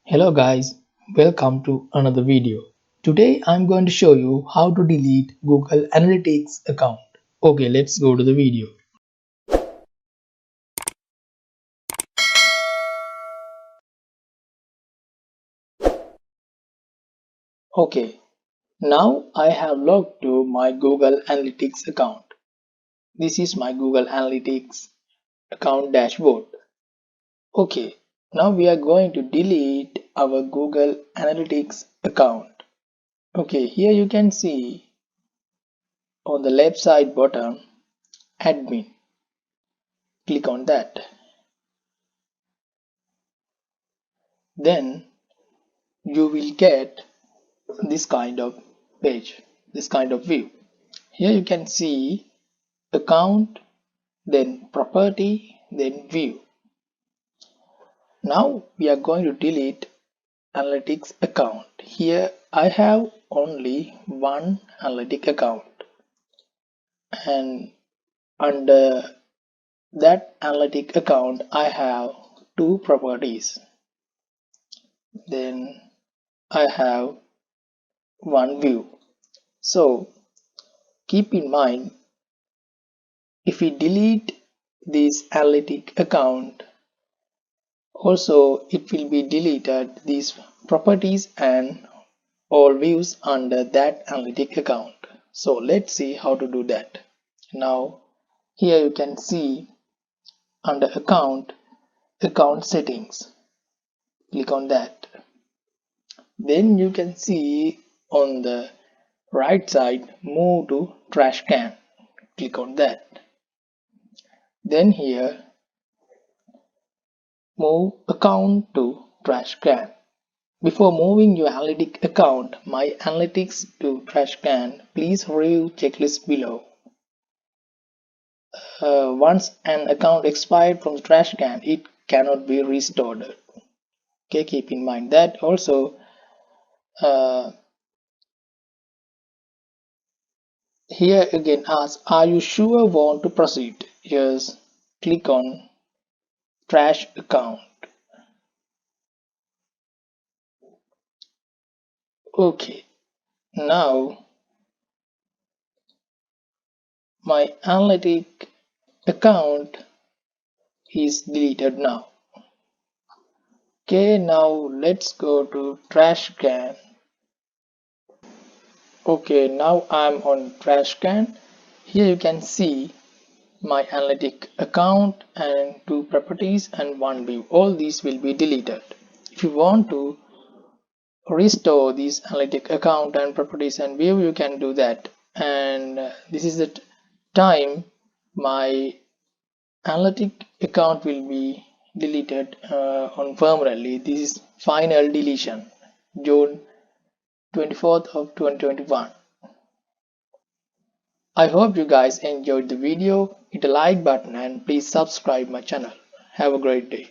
Hello guys, welcome to another video. Today I'm going to show you how to delete Google Analytics account. Okay, let's go to the video. Okay, now I have logged to my Google Analytics account. This is my Google Analytics account dashboard. Okay, now we are going to delete our Google Analytics account. Okay, here you can see on the left side bottom admin. Click on that. Then you will get this kind of page, this kind of view. Here you can see account, then property, then view. Now we are going to delete analytics account. Here I have only one analytic account, and under that analytic account I have two properties, then I have one view. So keep in mind, if we delete this analytic account, also it will be deleted these properties and all views under that analytic account. So let's see how to do that. Now here you can see under account settings. Click on that. Then you can see on the right side move to trash can. Click on that. Then here move account to trash can. Before moving your analytic account, my analytics to trash can, please review checklist below. Once an account expired from the trash can, it cannot be restored. Okay, keep in mind that. Also, here again ask, are you sure want to proceed? Yes, click on trash account. Okay, now my analytic account is deleted now. Okay, now let's go to trash can. Okay, now I'm on trash can. Here you can see my analytic account and two properties and one view. All these will be deleted. If you want to restore this analytic account and properties and view, you can do that. And this is the time my analytic account will be deleted on permanently. This is final deletion, June 24th of 2021. I hope you guys enjoyed the video. Hit a like button and please subscribe my channel. Have a great day.